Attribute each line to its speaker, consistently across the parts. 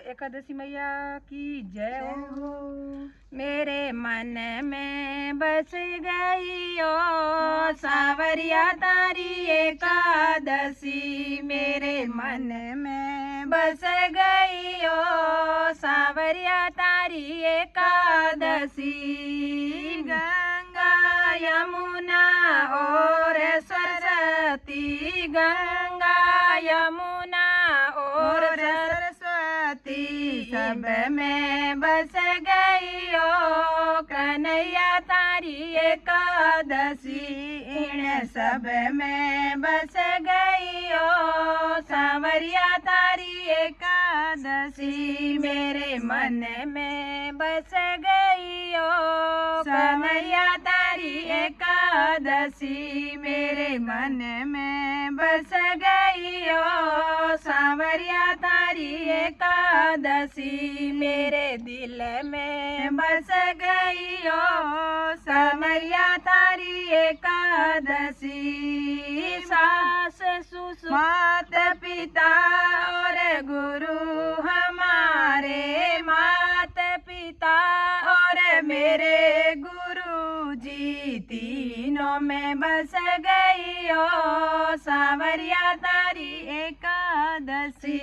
Speaker 1: एकादशी मैया की जय हो। मेरे मन में बस गई ओ सावरिया तारी एकादशी, मेरे मन में बस गई ओ सावरिया तारी एकादशी। गंगा यमुना और सरस्वती, गंगा यमुना और सरस्वती, सब में बस गई ओ कन्हैया तारी एकादशी। इन सब में बस गई ओ सांवरिया तारी एकादशी, मेरे मन में बस गई ओ सांवरिया तारी एकादशी, मेरे मन में बस गई ओ सांवरिया तारी एकादशी, मेरे दिल में बस गई ओ सांवरिया तारी एकादशी। सास ससुर माता पिता और गुरु हमारे, माता पिता और मेरे गुरु जी, तीनों में बस गई ओ सांवरिया तारी एकादशी।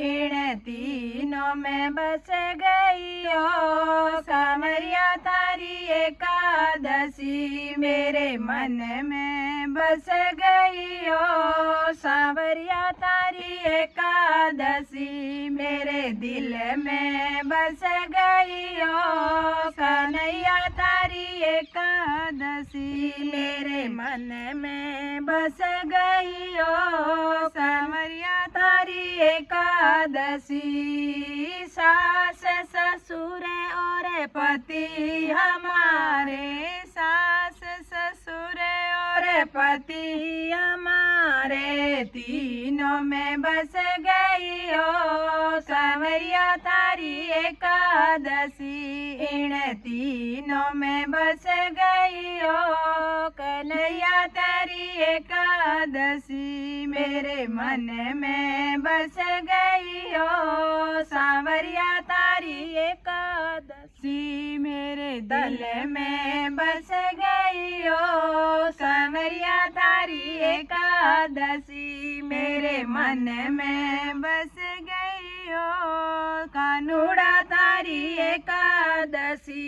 Speaker 1: इन तीनों में बस गई ओ सांवरिया तारी एकादशी, मेरे मन में बस गई ओ सांवरिया तारी एकादशी, मेरे दिल में बस गई ओ कन्हैया तारी एकादशी, मेरे मन में बस गई ओ सांवरिया तारी एकादशी। सास ससुर और पति हमारे, सास ससुर और पति हमारे, तीनों में बस गई ओ सांवरिया तारी एकादशी। इन तीनों में बस गई ओ कन्हैया तारी एकादशी, मेरे मन में बस गई ओ सांवरिया तारी एकादशी, मेरे दिल में बस गई ओ सांवरिया तारी एकादशी, मेरे मन में बस गई ओ कानूड़ा तारी एकादशी।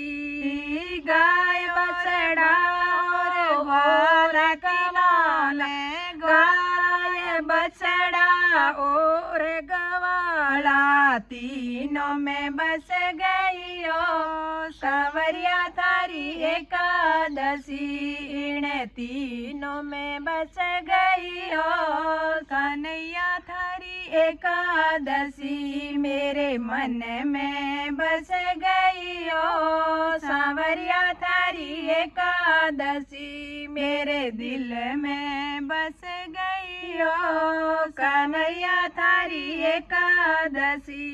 Speaker 1: गाय बछड़ा और ग्वाला किनारे, गाय बछड़ा और ग्वाला, तीनों में बस गई ओ सांवरिया तारी एकादशी। इन तीनों में बस गई ओ कन्हैया तारी एकादशी, मेरे मन में बस गई ओ सांवरिया तारी एकादशी, मेरे दिल में बस गई ओ कन्हैया तारी एकादशी।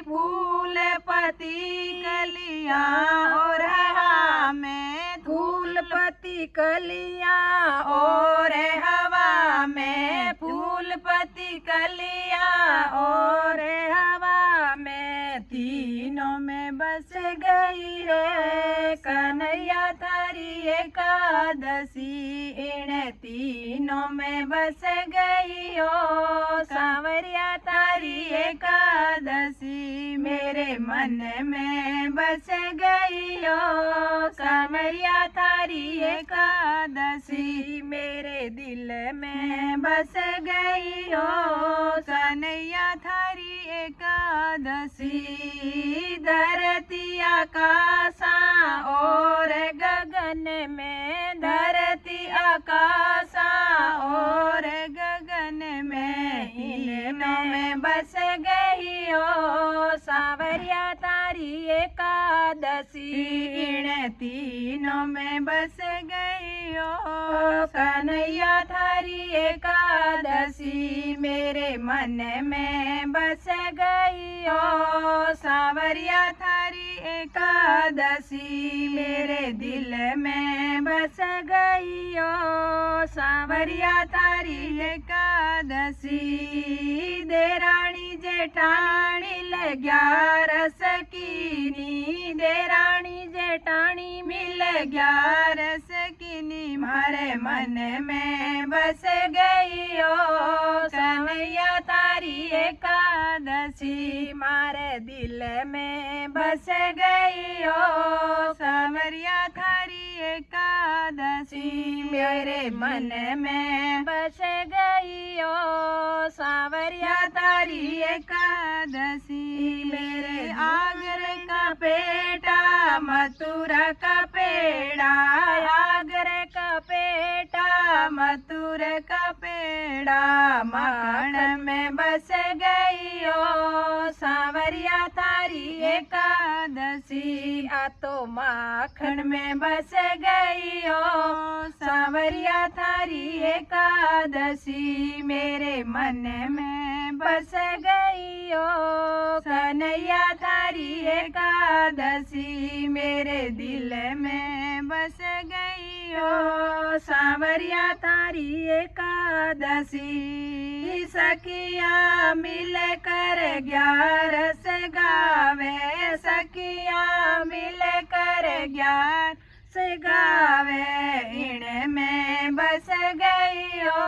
Speaker 1: फूल पति कलिया और हवा में, फूल पति कलिया और हवा में, फूल पति कलिया और हवा में, तीनों में बस गई है कन्हैया तारी एकादशी। इन तीनों में बस गई ओ सांवरिया तारी एकादशी, मेरे मन में बस गई ओ सांवरिया तारी एकादशी, मेरे दिल में बस गई ओ कन्हैया तारी एकादशी। धरती आकाशा और गगन में, धरती आकाशा और गगन में, इनों में बस गई ओ सांवरिया तारी एकादशी। इन तीनों में बस गई ओ कन्हैया तारी एकादशी, मेरे मन में बस गई ओ सांवरिया तारी एकादशी, मेरे दिल में बस गई ओ सांवरिया तारी एकादशी। देराणी जेठानी मिल 11 कीनी, देरानी जेठानी मिल 11 कीनी। मारे मन में बस गई ओ कन्हैया तारी एकादशी, मारे दिल में बस गई ओ सांवरिया थारी एकादशी। मेरे मन में बस गई ओ सांवरिया तारी एकादशी। मेरे आगरे का पेटा मथुरा का पेड़ा, आगरे का पेटा मथुरा का पेड़ा, माखन में बस गई ओ सांवरिया थारी एकादशी। आ तो माखन में बस गई ओ सांवरिया थारी एकादशी। मेरे मन में बस गई ओ कन्हैया थारी एकादशी, मेरे दिल में बस गई ओ सांवरिया थारी एकादशी। सखिया मिल कर 11 गावे, सखिया मिल कर 11 गावे, इण में बस गई ओ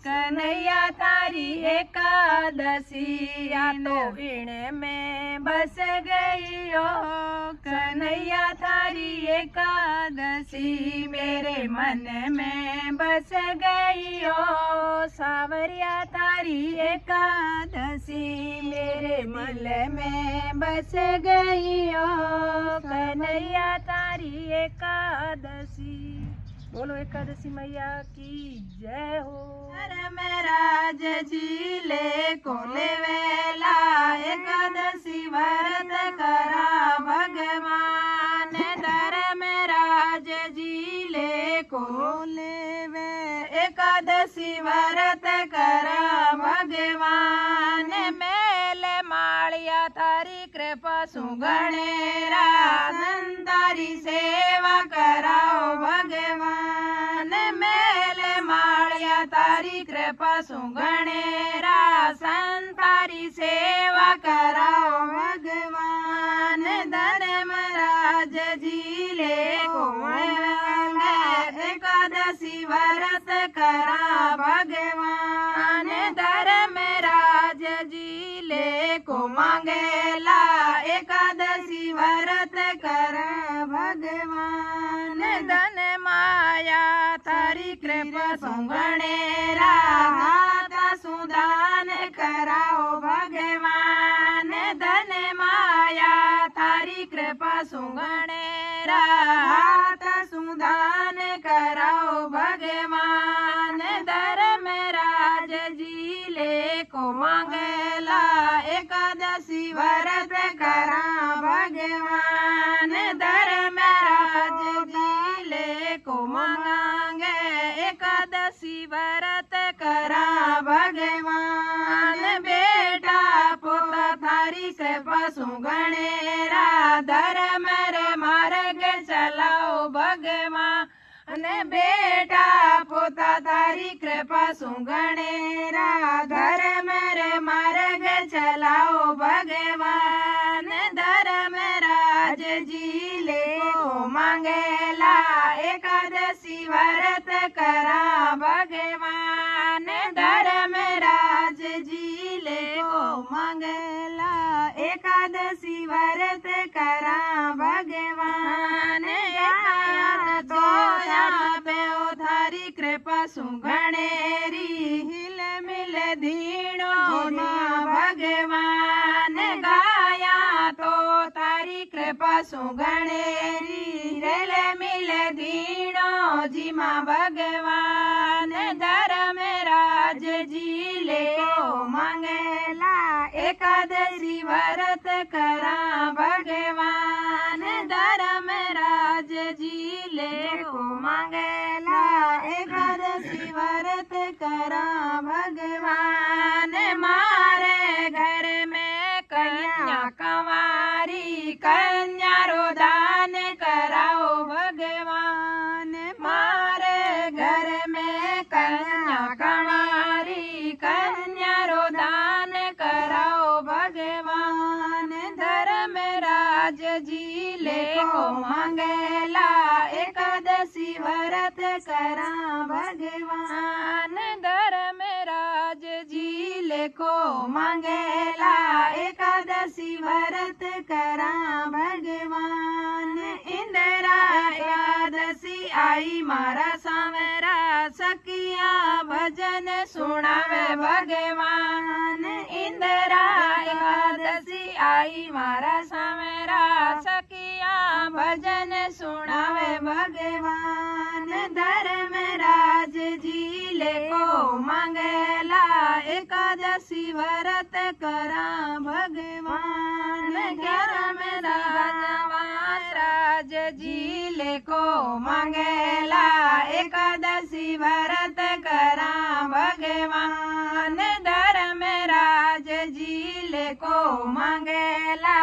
Speaker 1: कन्हैया थारी एकादशी। या तो इण में बस गई ओ कन्हैया थारी एकादशी। मेरे मन में बस गई ओ सांवरिया थारी एकादशी, मेरे मन में बस गई ओ कन्हैया थारी एकादशी। बोलो एकादशी मैया की जय हो। धर्म राज जी ले को लेवेला, एकादशी व्रत करा भगवान। धर्म राज जी ले को लेवे, एकादशी व्रत करा भगवान। मेल मालिया थारी कृपा सुगणेरा, संतारी सेवा कराओ भगवान। मेल मालिया तारी कृपा सुगणेरा, संतारी सेवा कराओ भगवान। धर्मराज जी ले को एकादशी व्रत करा भगवान। धर्मराज जी ले को मांगेला, एकादशी व्रत करा भगवान। धन माया थारी कृपा सुगणेरा, हाथ सुदान कराओ भगवान। धन माया थारी कृपा सुगणेरा, हाथ सुदान कराओ भगवान। धर्मराज जी ले को मांगला, एकादशी व्रत करा भगवान। धर्मराज जी ले को मांगे, एकादशी व्रत करा भगवान। बेटा पोता थारी कृपा सुगणेरा, धर्म रे मार्ग चलाओ भगवान। बेटा पोता थारी कृपा सुगणेरा, धर्म रे मार्ग चलाओ भगवान। धर्मराज जी ले को मांगेला, एकादशी व्रत करा भगवान। धर्मराज जी ले को मांगेला, एकादशी व्रत करा भगवान। तो पे थारी कृपा सुगणेरी, हिल मिल दीणो भगवान। गाया तो थारी कृपा सुगणेरी, हिल मिल दीणो जी माँ भगवान। धर्मराज जी ले को मांगेला, एकादशी व्रत करा भगवान। धर्मराज जी ले को मांगेला, एकादशी व्रत करा भगवान। मारे घर में कन्या कंवारी, कन्या रो दान कराओ भगवान। मारे घर में कन्या कंवारी, कन्या रो दान कराओ राज जी लेको मांगेला एकादशी व्रत करा भगवान धर्मराज जी लेको मांगेला एकादशी व्रत करा भगवान इंदिरा एकादशी आई मारा सावरा सखिया भजन सुनावे भगवान इंदिरा एकादशी आई मारा सावरा सखिया भजन सुनावे भगवान धर्मराज जी लेको मांगेला एकादशी व्रत करा भगवान धर्मराज जी लेको मांगेला एकादशी व्रत करा भगवान धर्मराज जी लेको मांगेला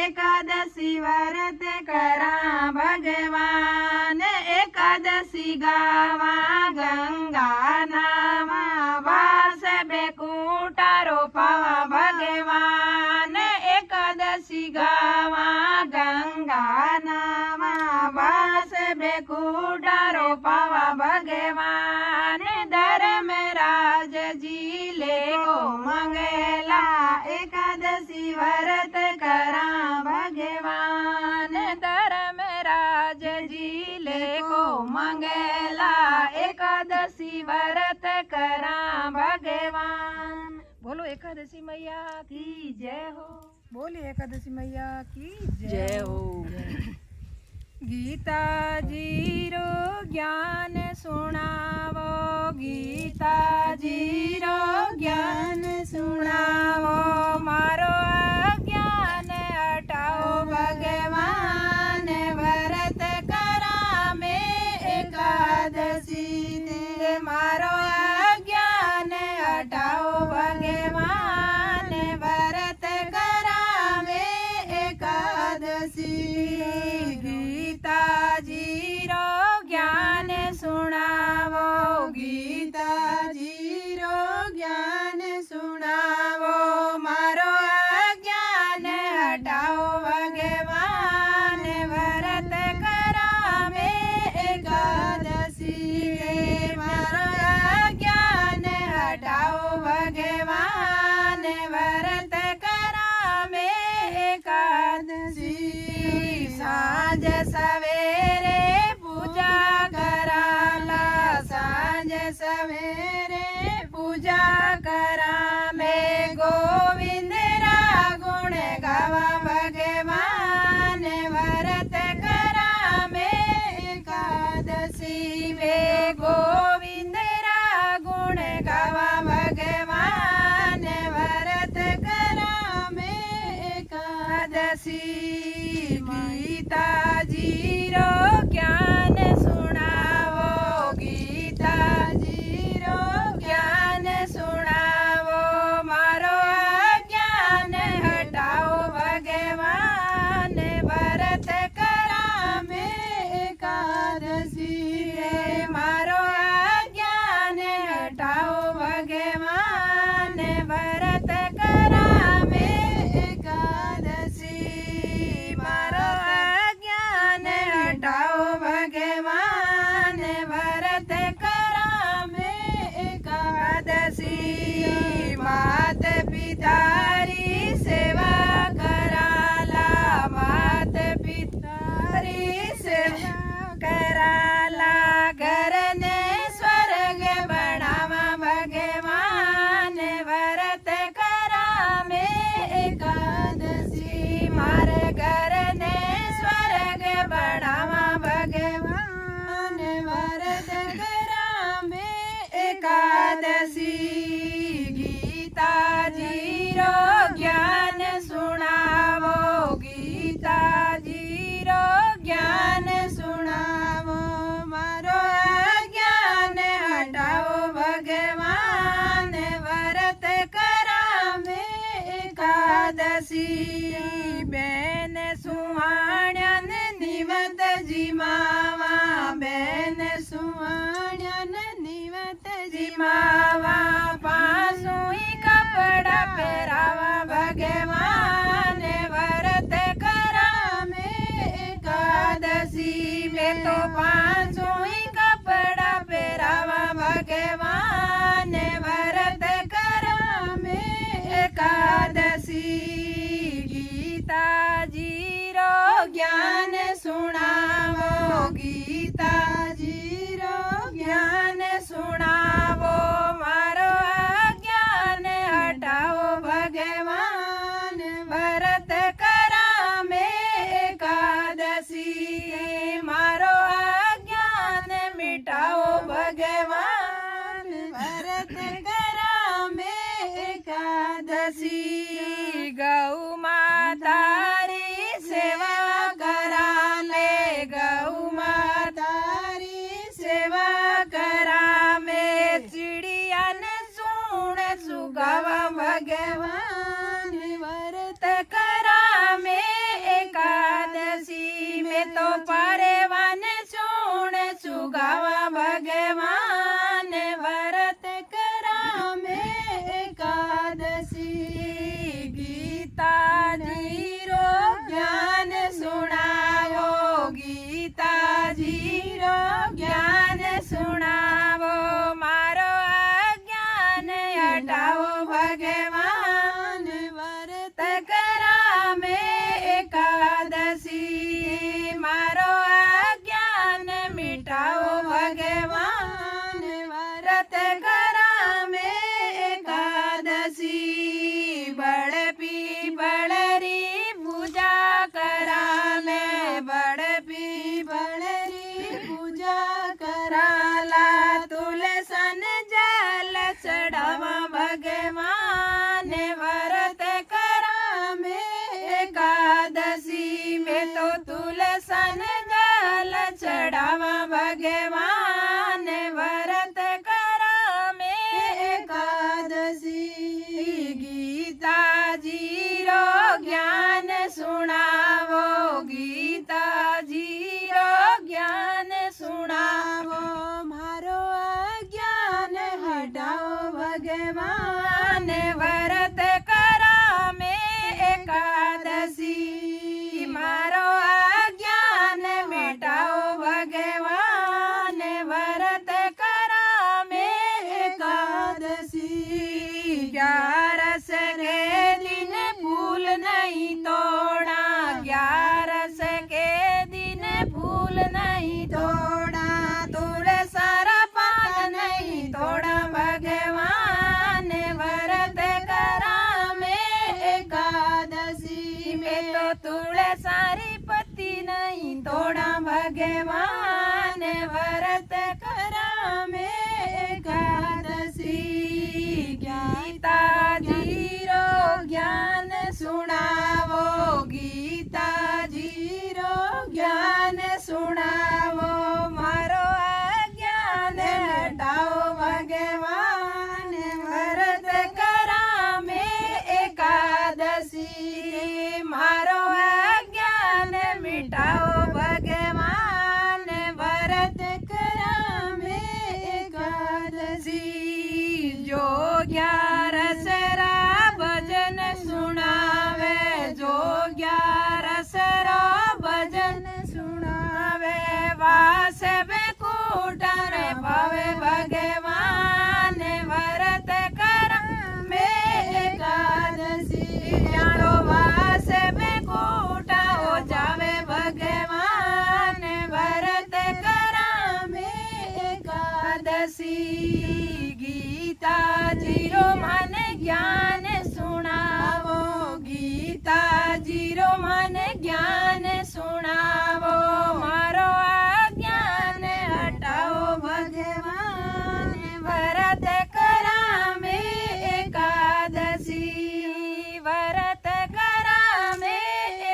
Speaker 1: एकादशी व्रत करा भगवान एकादशी गावा गंगा नामा वास बेकूटा रोपावा भगवान एकादशी गावा गंगा नामा वास बेकूटा रोपावा भगवान धर्मराज जी लेको मंगेला एकादशी व्रत करा भगवान धर्मराज जी लेको मंगेला एकादशी व्रत करा भगवान। बोलो एकादशी मैया की जय हो।
Speaker 2: बोलिए एकादशी मैया की
Speaker 1: जय हो।
Speaker 2: गीता जीरो ज्ञान सुनावो, गीता जीरो ज्ञान सुनावो, मारो अज्ञान हटाओ भगवान व्रत करा में एकादशी दे, मारो अज्ञान हटाओ भगवान व्रत करा में एकादशी। गीता जीरो ज्ञान सुनावो, गीता जीरो ज्ञान सुनावो, मारो अज्ञान हटाओ भगवान व्रत करा में एकादशी दे, मारो अज्ञान हटाओ भगवान व्रत करा में एकादशी। साँझ सवेरे पूजा कराला, साँझ सवेरे पूजा करा में गोविंद रा गुण गावा भगवान व्रत करा में एकादशी में गोविंद रा गुण गावा भगवान व्रत करा में एकादशी। गीता जीरो ज्ञान सुनावो, गीता जीरो ज्ञान सुनावो, मारो अज्ञान हटाओ भगवान व्रत करा में एकादशी रे, मारो अज्ञान हटाओ भगवान व्रत करा में एकादशी, मारो अज्ञान हटाओ भगवान व्रत करा में एकादशी। मात पितारी सेवा कराला, मात पितारी सेवा कराला, घर ने स्वर्ग बनावा भगवान व्रत करा में एकादशी, मारे घर ने स्वर्ग बनावा भगवान व्रत करा में एकादशी। गीता जीरो ज्ञान सुनावो, गीता जीरो ज्ञान सुनावो, मारो अज्ञान हटाओ भगवान व्रत करा में एकादशी। बेन सुहाण्यन निवत जिमावा, बेन सुहाण्यन निवत जिमावा, पासुई कपड़ा पहरावा भगवान व्रत करा गीताजी रो ज्ञान सुनावो गीताजी रो ज्ञान सुनावो मारो अज्ञान हटाओ भगवान व्रत करा में एकादशी मारो अज्ञान मिटाओ भगवान व्रत करा में एकादशी गौ मातारी सेवा करा ले गौ मातारी सेवा करा में चिड़िया ने सुन सुगावा भगवान व्रत करा में एकादशी में तो पारेवान सुन सुगावा भगवान व्रत करा में एकादशी गीताजी रो ज्ञान सुनावो गीताजी रो ज्ञान सुनावो मारो अज्ञान हटाओ भगवान व्रत करा में एकादशी मारो अज्ञान मिटाओ भगवान व्रत करा में एकादशी बड़ पीपळरी पूजा करा में बड़ पीपळरी पूजा कराला तुलसन जल चढ़ावा भगवान व्रत करा में एकादशी में तो तुलसन जल चढ़ावा भगवान व्रत करा में एकादशी गीताजी रो ज्ञान सुनावो गीताजी रो ज्ञान सुनावो मारो अज्ञान हटाओ भगवान व्रत करा में एकादशी मारो अज्ञान मिटाओ भगवान व्रत करा में एकादशी 11 के दिन फूल नहीं तोड़ा 11 के दिन फूल नहीं तोड़ा तुलसारा पान नहीं तोड़ा भगवान व्रत करा में एकादशी में तो तुलसारी पत्ती नहीं तोड़ा भगवान व्रत करा में एकादशी गीताजी रो ज्ञान सुनावो गीताजी रो ज्ञान सुनावो मारो अज्ञान हटाओ भगवान व्रत करा में एकादशी मारो अज्ञान मिटाओ भगवान व्रत करा में एकादशी जो 11 रा भजन सुनावे जो 11 रा भजन सुनावे वास बेकूटर भावे भगवान व्रत करा में एकादशी जानो वास बेकूटा हो जावे भगवान व्रत करा में एकादशी गीताजी रो मन ज्ञान सुनावो गीताजी रो मन ज्ञान सुनावो मारो अज्ञान हटाओ भगवान व्रत करा में एकादशी व्रत करा में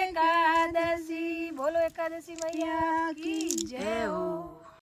Speaker 2: एकादशी बोलो एकादशी मैया की जय हो।